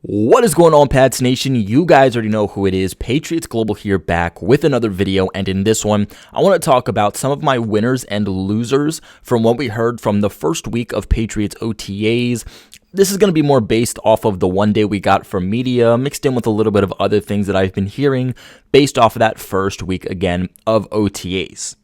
What is going on, Pats Nation? You guys already know who it is. Patriots Global here, back with another video, and in this one, I want to talk about some of my winners and losers from what we heard from the first week of Patriots OTAs. This is going to be more based off of the one day we got from media, mixed in with a little bit of other things that I've been hearing based off of that first week, again, of OTAs.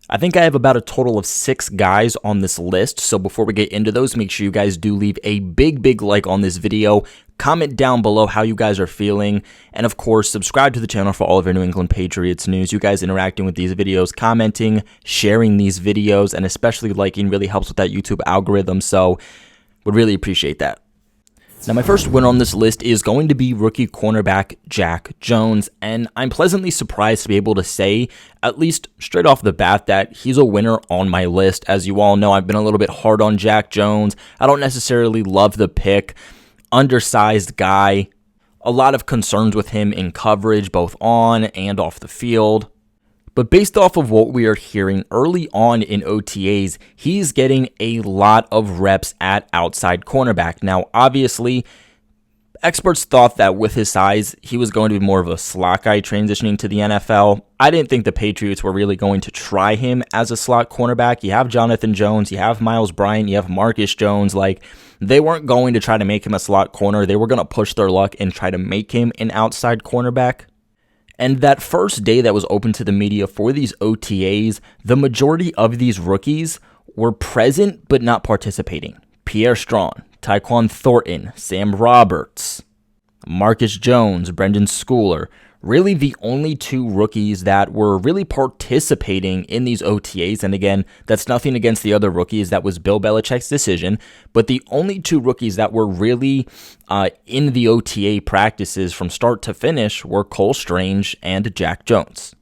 I think I have about a total of 6 guys on this list, so before we get into those, make sure you guys do leave a big like on this video, comment down below how you guys are feeling, and of course, subscribe to the channel for all of your New England Patriots news. You guys interacting with these videos, commenting, sharing these videos, and especially liking really helps with that YouTube algorithm, so would really appreciate that. Now, my first winner on this list is going to be rookie cornerback Jack Jones, and I'm pleasantly surprised to be able to say, at least straight off the bat, that he's a winner on my list. As you all know, I've been a little bit hard on Jack Jones. I don't necessarily love the pick. Undersized guy. A lot of concerns with him in coverage, both on and off the field. But based off of what we are hearing early on in OTAs, he's getting a lot of reps at outside cornerback. Now, obviously, experts thought that with his size, he was going to be more of a slot guy transitioning to the NFL. I didn't think the Patriots were really going to try him as a slot cornerback. You have Jonathan Jones, you have Miles Bryant, you have Marcus Jones. They weren't going to try to make him a slot corner. They were going to push their luck and try to make him an outside cornerback. And that first day that was open to the media for these OTAs, the majority of these rookies were present but not participating. Pierre Strong, Tyquan Thornton, Sam Roberts, Marcus Jones, Brendan Schooler. Really the only 2 rookies that were really participating in these OTAs. And again, that's nothing against the other rookies. That was Bill Belichick's decision. But the only 2 rookies that were really in the OTA practices from start to finish were Cole Strange and Jack Jones.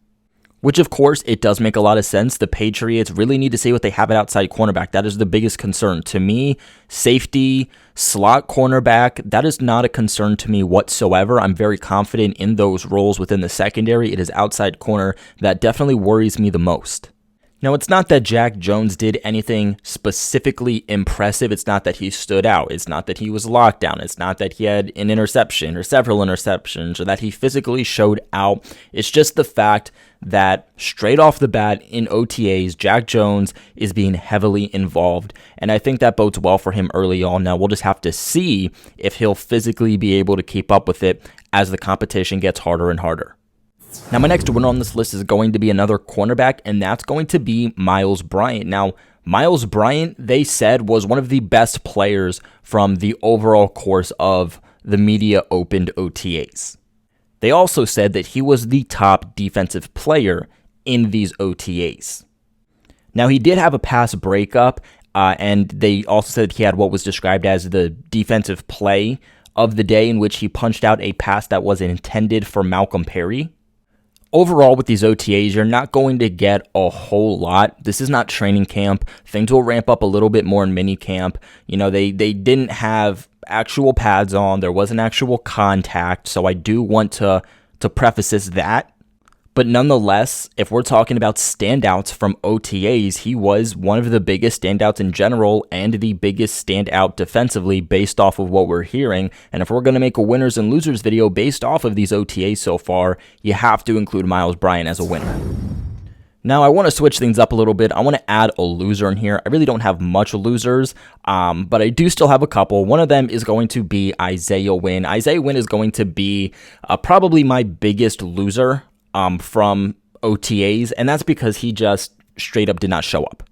Which, of course, it does make a lot of sense. The Patriots really need to see what they have at outside cornerback. That is the biggest concern. To me, safety, slot cornerback, that is not a concern to me whatsoever. I'm very confident in those roles within the secondary. It is outside corner that definitely worries me the most. Now, it's not that Jack Jones did anything specifically impressive. It's not that he stood out. It's not that he was locked down. It's not that he had an interception or several interceptions or that he physically showed out. It's just the fact that straight off the bat in OTAs, Jack Jones is being heavily involved. And I think that bodes well for him early on. Now, we'll just have to see if he'll physically be able to keep up with it as the competition gets harder and harder. Now, my next winner on this list is going to be another cornerback, and that's going to be Miles Bryant. Now, Miles Bryant, they said, was one of the best players from the overall course of the media-opened OTAs. They also said that he was the top defensive player in these OTAs. Now, he did have a pass breakup, and they also said he had what was described as the defensive play of the day, in which he punched out a pass that was intended for Malcolm Perry. Overall, with these OTAs, you're not going to get a whole lot. This is not training camp. Things will ramp up a little bit more in mini camp. You know, they didn't have actual pads on. There wasn't actual contact. So I do want to preface that. But nonetheless, if we're talking about standouts from OTAs, he was one of the biggest standouts in general and the biggest standout defensively based off of what we're hearing. And if we're going to make a winners and losers video based off of these OTAs so far, you have to include Miles Bryant as a winner. Now, I want to switch things up a little bit. I want to add a loser in here. I really don't have much losers, but I do still have a couple. One of them is going to be Isaiah Wynn. Isaiah Wynn is going to be probably my biggest loser from OTAs, and that's because he just straight up did not show up.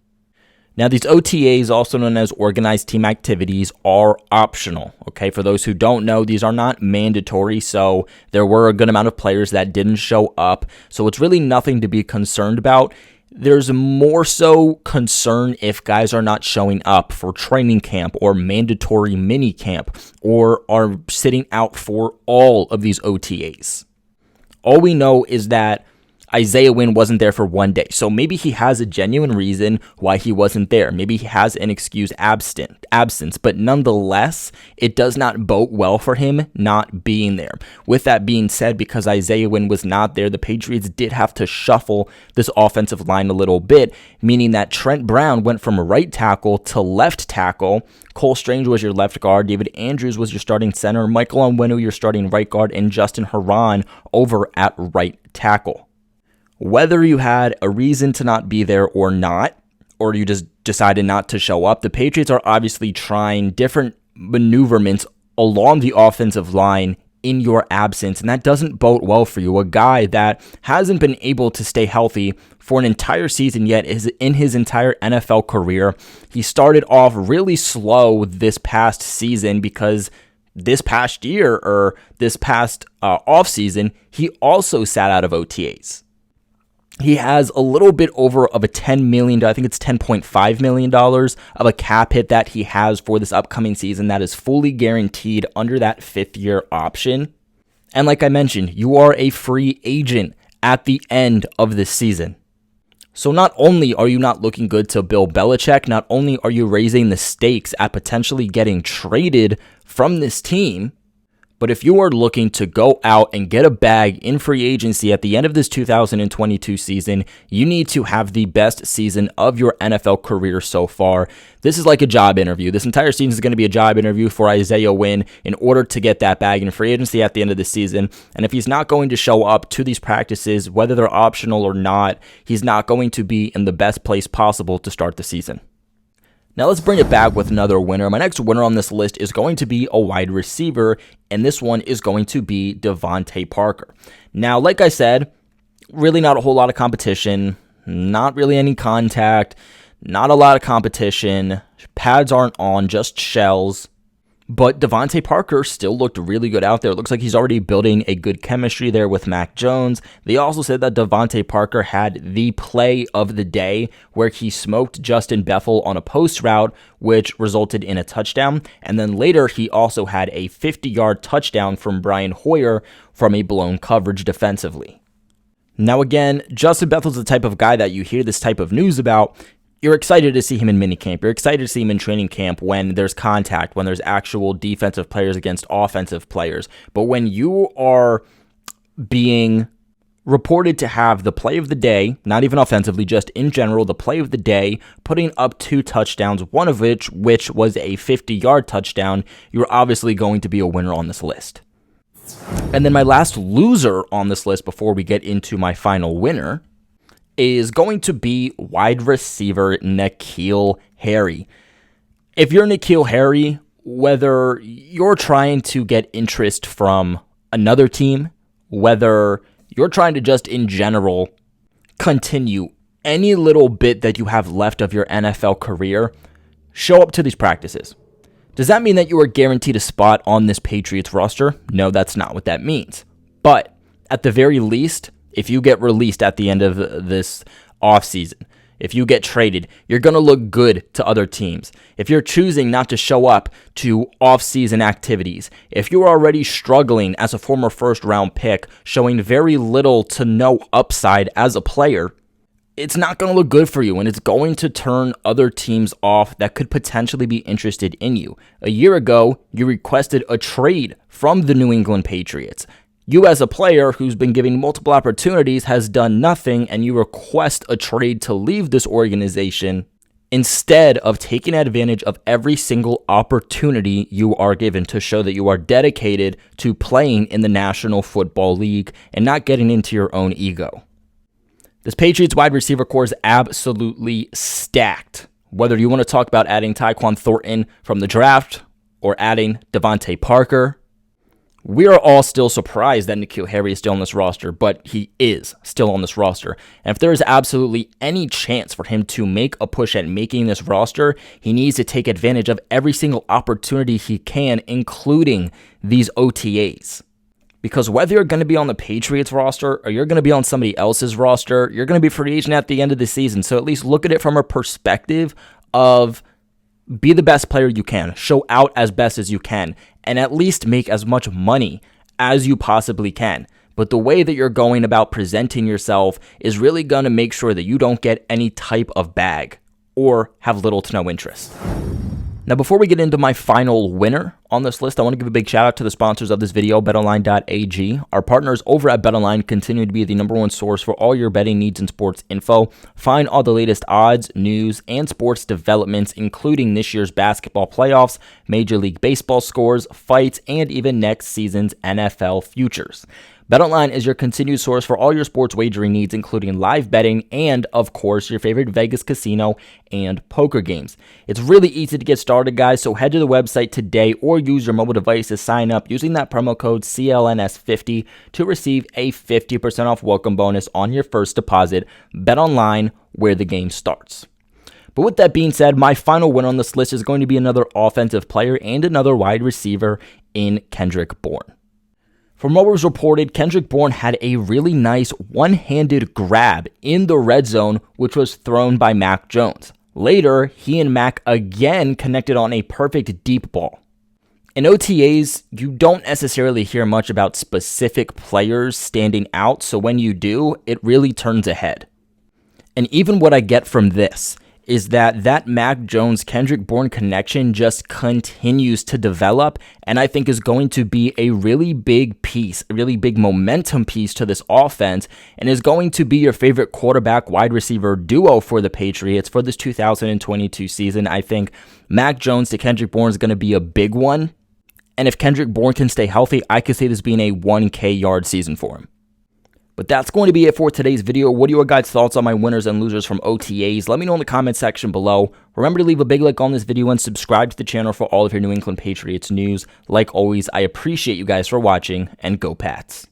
Now, these OTAs, also known as organized team activities, are optional, okay? For those who don't know, these are not mandatory, so there were a good amount of players that didn't show up, so it's really nothing to be concerned about. There's more so concern if guys are not showing up for training camp or mandatory mini camp or are sitting out for all of these OTAs. All we know is that Isaiah Wynn wasn't there for 1 day. So maybe he has a genuine reason why he wasn't there. Maybe he has an excused absence, but nonetheless, it does not bode well for him not being there. With that being said, because Isaiah Wynn was not there, the Patriots did have to shuffle this offensive line a little bit, meaning that Trent Brown went from right tackle to left tackle. Cole Strange was your left guard. David Andrews was your starting center. Michael Onwenu, your starting right guard, and Justin Herron over at right tackle. Whether you had a reason to not be there or not, or you just decided not to show up, the Patriots are obviously trying different maneuverments along the offensive line in your absence, and that doesn't bode well for you. A guy that hasn't been able to stay healthy for an entire season yet is in his entire NFL career. He started off really slow this past season because this past year, or this past offseason, he also sat out of OTAs. He has a little bit over of a $10 million, I think it's $10.5 million of a cap hit that he has for this upcoming season that is fully guaranteed under that 5th-year option. And like I mentioned, you are a free agent at the end of this season. So not only are you not looking good to Bill Belichick, not only are you raising the stakes at potentially getting traded from this team, but if you are looking to go out and get a bag in free agency at the end of this 2022 season, you need to have the best season of your NFL career so far. This is like a job interview. This entire season is going to be a job interview for Isaiah Wynn in order to get that bag in free agency at the end of the season. And if he's not going to show up to these practices, whether they're optional or not, he's not going to be in the best place possible to start the season. Now let's bring it back with another winner. My next winner on this list is going to be a wide receiver, and this one is going to be Devante Parker. Now, like I said, really not a whole lot of competition, not really any contact, not a lot of competition. Pads aren't on, just shells. But Devante Parker still looked really good out there. It looks like he's already building a good chemistry there with Mac Jones. They also said that Devante Parker had the play of the day where he smoked Justin Bethel on a post route, which resulted in a touchdown. And then later, he also had a 50-yard touchdown from Bryant Hoyer from a blown coverage defensively. Now again, Justin Bethel's the type of guy that you hear this type of news about. You're excited to see him in minicamp. You're excited to see him in training camp when there's contact, when there's actual defensive players against offensive players. But when you are being reported to have the play of the day, not even offensively, just in general, the play of the day, putting up 2 touchdowns, one of which was a 50-yard touchdown, you're obviously going to be a winner on this list. And then my last loser on this list before we get into my final winner is going to be wide receiver N'Keal Harry. If you're N'Keal Harry, whether you're trying to get interest from another team, whether you're trying to just in general continue any little bit that you have left of your NFL career, show up to these practices. Does that mean that you are guaranteed a spot on this Patriots roster? No, that's not what that means. But at the very least, if you get released at the end of this offseason, if you get traded, you're going to look good to other teams. If you're choosing not to show up to offseason activities, if you're already struggling as a former first-round pick, showing very little to no upside as a player, it's not going to look good for you, and it's going to turn other teams off that could potentially be interested in you. A year ago, you requested a trade from the New England Patriots. You as a player who's been given multiple opportunities has done nothing, and you request a trade to leave this organization instead of taking advantage of every single opportunity you are given to show that you are dedicated to playing in the National Football League and not getting into your own ego. This Patriots wide receiver core is absolutely stacked. Whether you want to talk about adding Tyquan Thornton from the draft or adding Devante Parker, we are all still surprised that N'Keal Harry is still on this roster, but he is still on this roster. And if there is absolutely any chance for him to make a push at making this roster, he needs to take advantage of every single opportunity he can, including these OTAs. Because whether you're going to be on the Patriots roster or you're going to be on somebody else's roster, you're going to be free agent at the end of the season. So at least look at it from a perspective of be the best player you can, show out as best as you can, and at least make as much money as you possibly can. But the way that you're going about presenting yourself is really going to make sure that you don't get any type of bag or have little to no interest. Now, before we get into my final winner on this list, I want to give a big shout out to the sponsors of this video, betonline.ag. Our partners over at BetOnline continue to be the #1 source for all your betting needs and sports info. Find all the latest odds, news, and sports developments, including this year's basketball playoffs, Major League Baseball scores, fights, and even next season's NFL futures. BetOnline is your continued source for all your sports wagering needs, including live betting and, of course, your favorite Vegas casino and poker games. It's really easy to get started, guys, so head to the website today or use your mobile device to sign up using that promo code CLNS50 to receive a 50% off welcome bonus on your first deposit. BetOnline, where the game starts. But with that being said, my final winner on this list is going to be another offensive player and another wide receiver in Kendrick Bourne. From what was reported, Kendrick Bourne had a really nice one-handed grab in the red zone, which was thrown by Mac Jones. Later, he and Mac again connected on a perfect deep ball. In OTAs, you don't necessarily hear much about specific players standing out, so when you do, it really turns ahead. And even what I get from this is that Mac Jones-Kendrick Bourne connection just continues to develop, and I think is going to be a really big piece, a really big momentum piece to this offense, and is going to be your favorite quarterback-wide receiver duo for the Patriots for this 2022 season. I think Mac Jones to Kendrick Bourne is going to be a big one, and if Kendrick Bourne can stay healthy, I could see this being a 1K yard season for him. But that's going to be it for today's video. What are your guys' thoughts on my winners and losers from OTAs? Let me know in the comment section below. Remember to leave a big like on this video and subscribe to the channel for all of your New England Patriots news. Like always, I appreciate you guys for watching, and go Pats.